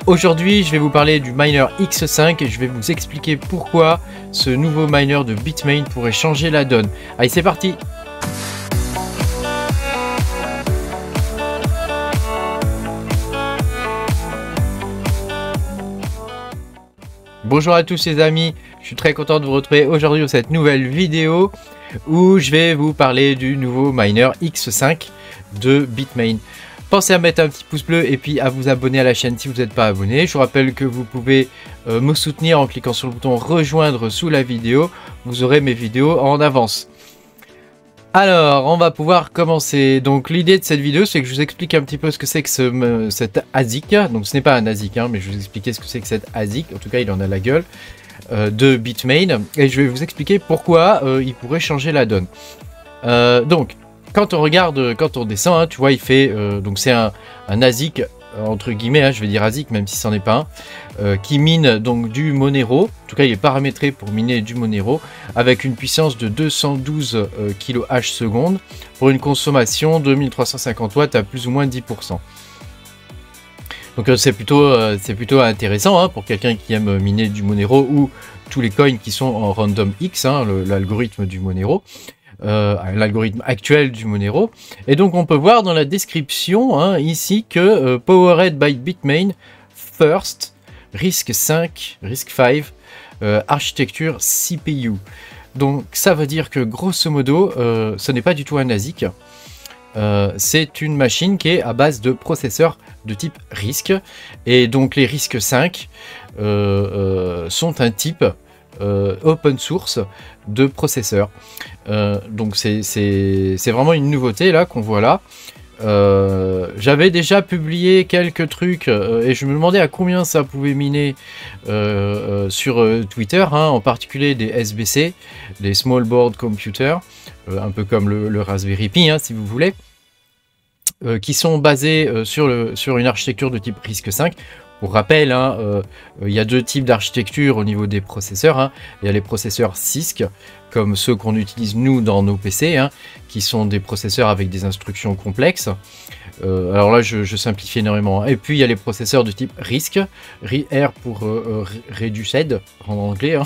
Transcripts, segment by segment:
Aujourd'hui, je vais vous parler du miner X5 et je vais vous expliquer pourquoi ce nouveau miner de Bitmain pourrait changer la donne. Allez, c'est parti! Bonjour à tous les amis, je suis très content de vous retrouver aujourd'hui dans cette nouvelle vidéo où je vais vous parler du nouveau miner X5 de Bitmain. Pensez à mettre un petit pouce bleu et puis à vous abonner à la chaîne si vous n'êtes pas abonné. Je vous rappelle que vous pouvez me soutenir en cliquant sur le bouton rejoindre sous la vidéo. Vous aurez mes vidéos en avance. Alors, on va pouvoir commencer. Donc, l'idée de cette vidéo, c'est que je vous explique un petit peu ce que c'est que cet ASIC. Donc, ce n'est pas un ASIC, hein, mais je vais vous expliquer ce que c'est que cet ASIC. En tout cas, il en a la gueule de Bitmain. Et je vais vous expliquer pourquoi il pourrait changer la donne. Donc, quand on regarde, quand on descend, hein, tu vois, il fait... donc, c'est un ASIC, entre guillemets, hein, je vais dire ASIC, même si ce n'en est pas un, qui mine donc du Monero. En tout cas, il est paramétré pour miner du Monero avec une puissance de 212 kWh pour une consommation de 1350 watts à plus ou moins 10%. Donc c'est plutôt intéressant hein, pour quelqu'un qui aime miner du Monero ou tous les coins qui sont en random X, hein, l'algorithme du Monero. L'algorithme actuel du Monero. Et donc on peut voir dans la description hein, ici que Powered by Bitmain First RISC-V architecture CPU. Donc ça veut dire que grosso modo ce n'est pas du tout un ASIC. C'est une machine qui est à base de processeurs de type RISC. Et donc les RISC-V sont un type open source de processeurs. Donc c'est vraiment une nouveauté là qu'on voit là. J'avais déjà publié quelques trucs et je me demandais à combien ça pouvait miner sur Twitter, hein, en particulier des SBC, des Small Board Computer, un peu comme le Raspberry Pi hein, si vous voulez, qui sont basés sur une architecture de type RISC-V. Pour rappel, hein, il y a deux types d'architecture au niveau des processeurs. Hein. Il y a les processeurs CISC, comme ceux qu'on utilise nous dans nos PC, hein, qui sont des processeurs avec des instructions complexes. Alors là, je simplifie énormément. Hein. Et puis, il y a les processeurs de type RISC, R pour Reduced, en anglais, hein,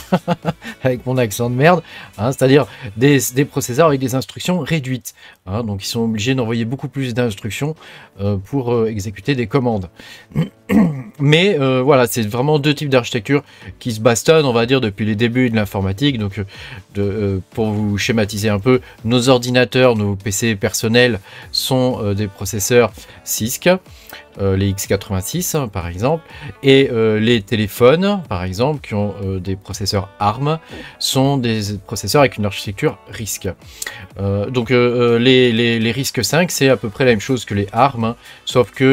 avec mon accent de merde. Hein, c'est-à-dire des processeurs avec des instructions réduites. Hein, donc, ils sont obligés d'envoyer beaucoup plus d'instructions pour exécuter des commandes. Mais voilà, c'est vraiment deux types d'architecture qui se bastonnent, on va dire, depuis les débuts de l'informatique. Donc, pour vous schématiser un peu, nos ordinateurs, nos PC personnels sont des processeurs CISC, les x86 hein, par exemple, et les téléphones, par exemple, qui ont des processeurs ARM, sont des processeurs avec une architecture RISC. Donc les RISC-V, c'est à peu près la même chose que les ARM, hein, sauf que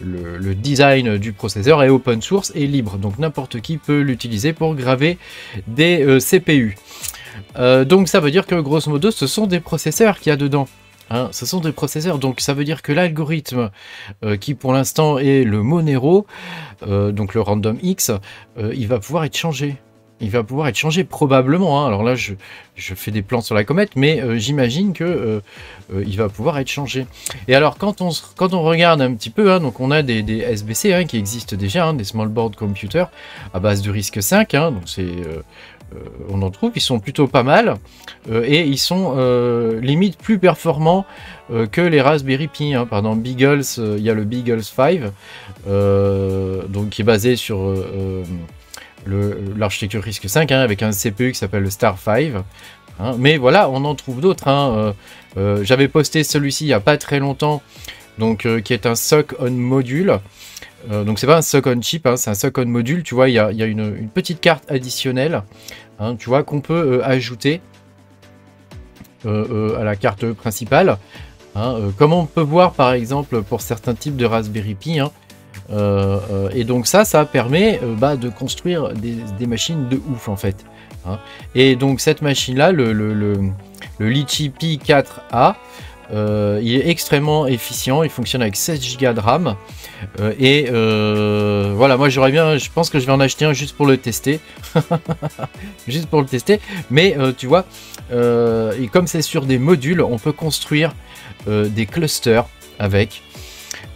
le design du processeur est open source et libre, donc n'importe qui peut l'utiliser pour graver des CPU. Donc ça veut dire que grosso modo ce sont des processeurs qu'il y a dedans. Hein, ce sont des processeurs, donc ça veut dire que l'algorithme qui pour l'instant est le Monero, donc le Random X, il va pouvoir être changé. Il va pouvoir être changé probablement. Hein. Alors là, je fais des plans sur la comète, mais j'imagine que il va pouvoir être changé. Et alors, quand on regarde un petit peu, hein, donc on a des SBC hein, qui existent déjà, hein, des Small Board Computer à base de RISC-V. Hein, donc c'est on en trouve, ils sont plutôt pas mal et ils sont limite plus performants que les Raspberry Pi. Hein. Par exemple, Beagles, il y a le Beagles 5, donc qui est basé sur l'architecture RISC-V hein, avec un CPU qui s'appelle le Star 5. Hein. Mais voilà, on en trouve d'autres. Hein. J'avais posté celui-ci il n'y a pas très longtemps, donc qui est un SoC on module. Donc c'est pas un SoC on chip, hein, c'est un SoC on module. Tu vois, il y a une petite carte additionnelle, hein, tu vois, qu'on peut ajouter à la carte principale. Hein, comme on peut voir par exemple pour certains types de Raspberry Pi. Hein, et donc ça permet de construire des machines de ouf en fait. Hein. Et donc cette machine là, le Litchi Pi 4A, il est extrêmement efficient, il fonctionne avec 16 Go de RAM. Voilà, moi je pense que je vais en acheter un juste pour le tester. Juste pour le tester. Mais tu vois, et comme c'est sur des modules, on peut construire des clusters avec.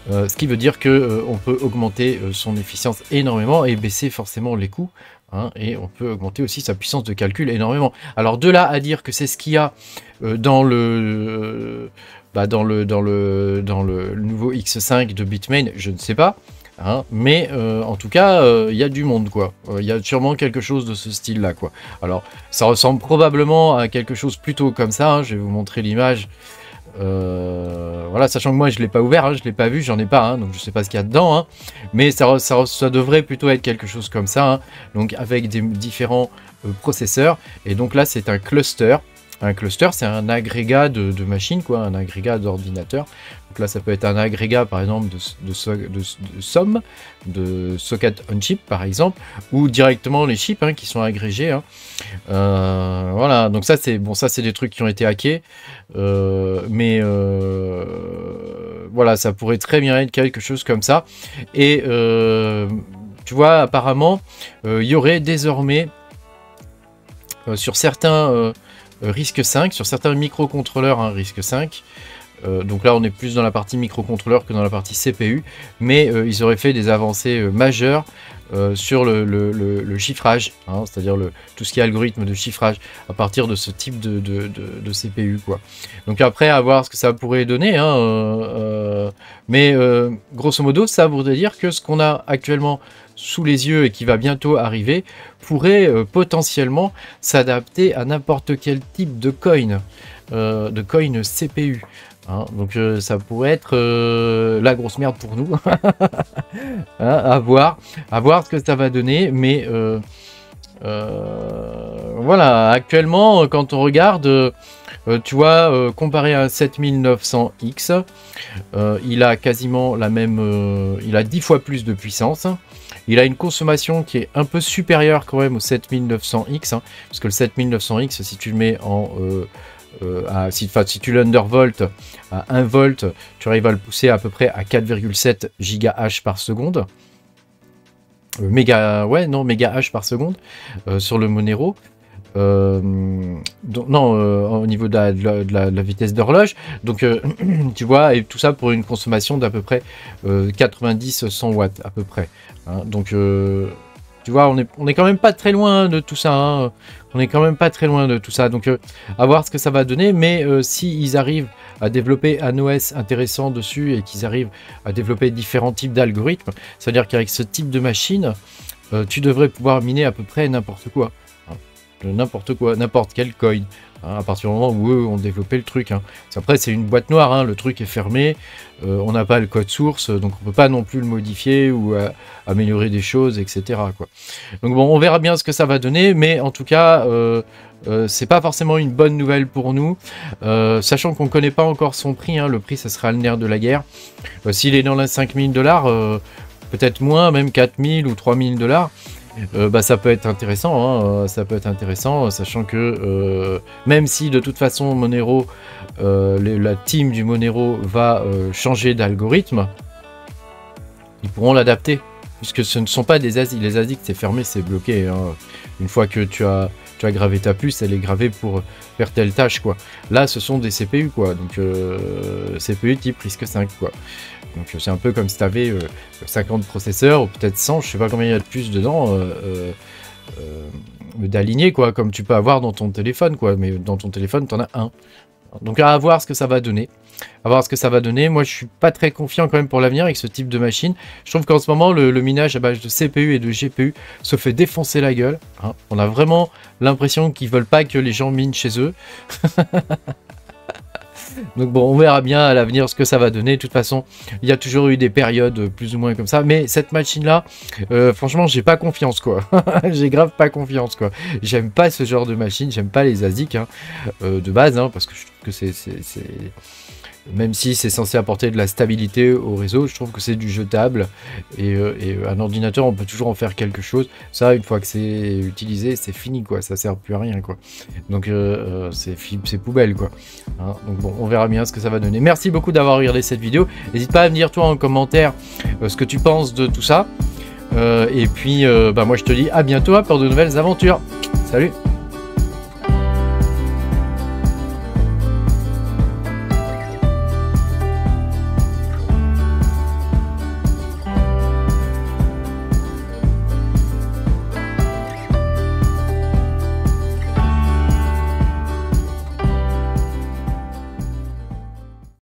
Ce qui veut dire que on peut augmenter son efficience énormément et baisser forcément les coûts. Hein, et on peut augmenter aussi sa puissance de calcul énormément. Alors de là à dire que c'est ce qu'il y a dans le nouveau X5 de Bitmain, je ne sais pas. Hein, mais en tout cas, il y a du monde, quoi. Il y a sûrement quelque chose de ce style-là, quoi. Alors, ça ressemble probablement à quelque chose plutôt comme ça. Hein, je vais vous montrer l'image. Voilà, sachant que moi je l'ai pas ouvert, hein, je l'ai pas vu, j'en ai pas, hein, donc je sais pas ce qu'il y a dedans, hein, mais ça devrait plutôt être quelque chose comme ça, hein, donc avec des différents processeurs. Et donc là c'est un cluster. Un cluster, c'est un agrégat de machines, quoi, un agrégat d'ordinateur. Donc là, ça peut être un agrégat, par exemple, de SOM, de socket on chip, par exemple, ou directement les chips hein, qui sont agrégés. Hein. Voilà, donc ça, c'est bon, ça, c'est des trucs qui ont été hackés, mais voilà, ça pourrait très bien être quelque chose comme ça. Et tu vois, apparemment, il y aurait désormais sur certains RISC-V, sur certains microcontrôleurs hein, RISC-V, donc là on est plus dans la partie microcontrôleur que dans la partie CPU, mais ils auraient fait des avancées majeures sur le chiffrage, hein, c'est-à-dire tout ce qui est algorithme de chiffrage à partir de ce type de CPU, quoi. Donc après, à voir ce que ça pourrait donner, hein, mais grosso modo, ça voudrait dire que ce qu'on a actuellement sous les yeux et qui va bientôt arriver pourrait potentiellement s'adapter à n'importe quel type de coin CPU. Hein, donc ça pourrait être la grosse merde pour nous. Hein, à voir ce que ça va donner, mais voilà, actuellement quand on regarde, tu vois, comparé à un 7900X, il a quasiment la même, il a 10 fois plus de puissance. Il a une consommation qui est un peu supérieure quand même au 7900X, hein, parce que le 7900X, si tu le mets en si tu l'undervolt à 1 volt, tu arrives à le pousser à peu près à 4,7 GH par seconde. Mégahash par seconde sur le Monero. Donc, non, au niveau de la vitesse d'horloge. Donc, tu vois, et tout ça pour une consommation d'à peu près 90-100 watts à peu près. Hein, donc, tu vois, on est quand même pas très loin de tout ça. Hein. On est quand même pas très loin de tout ça. Donc, à voir ce que ça va donner. Mais si ils arrivent à développer un OS intéressant dessus et qu'ils arrivent à développer différents types d'algorithmes, c'est-à-dire qu'avec ce type de machine, tu devrais pouvoir miner à peu près n'importe quoi. N'importe quoi, n'importe quel coin, hein, à partir du moment où eux ont développé le truc. Hein. Après, c'est une boîte noire, hein, le truc est fermé, on n'a pas le code source, donc on peut pas non plus le modifier ou améliorer des choses, etc. Quoi. Donc bon, on verra bien ce que ça va donner, mais en tout cas, c'est pas forcément une bonne nouvelle pour nous, sachant qu'on connaît pas encore son prix, hein, le prix, ça sera le nerf de la guerre. S'il est dans les 5000 $, peut-être moins, même 4000 ou 3000 $. Bah, ça peut être intéressant, hein, ça peut être intéressant, sachant que même si de toute façon Monero, la team du Monero va changer d'algorithme, ils pourront l'adapter, puisque ce ne sont pas des ASIC. Les ASIC c'est fermé, c'est bloqué. Hein. Une fois que tu as gravé ta puce, elle est gravée pour faire telle tâche, quoi. Là, ce sont des CPU, quoi. Donc CPU type RISC-V, quoi. Donc c'est un peu comme si tu avais 50 processeurs, ou peut-être 100, je sais pas combien il y a de puces dedans, d'alignés, quoi, comme tu peux avoir dans ton téléphone, quoi. Mais dans ton téléphone, tu en as un. Donc à voir ce que ça va donner. À voir ce que ça va donner. Moi, je suis pas très confiant quand même pour l'avenir avec ce type de machine. Je trouve qu'en ce moment, le minage à base de CPU et de GPU se fait défoncer la gueule. Hein. On a vraiment l'impression qu'ils veulent pas que les gens minent chez eux. Donc bon, on verra bien à l'avenir ce que ça va donner. De toute façon, il y a toujours eu des périodes plus ou moins comme ça. Mais cette machine-là, franchement, j'ai pas confiance, quoi. J'ai grave pas confiance, quoi. J'aime pas ce genre de machine. J'aime pas les ASIC, hein, de base, hein, parce que je trouve que c'est... Même si c'est censé apporter de la stabilité au réseau, je trouve que c'est du jetable. Et un ordinateur, on peut toujours en faire quelque chose. Ça, une fois que c'est utilisé, c'est fini, quoi. Ça sert plus à rien, quoi. Donc, c'est poubelle, quoi. Hein, donc bon, on verra bien ce que ça va donner. Merci beaucoup d'avoir regardé cette vidéo. N'hésite pas à me dire, toi, en commentaire, ce que tu penses de tout ça. Et puis, bah, moi, je te dis à bientôt pour de nouvelles aventures. Salut!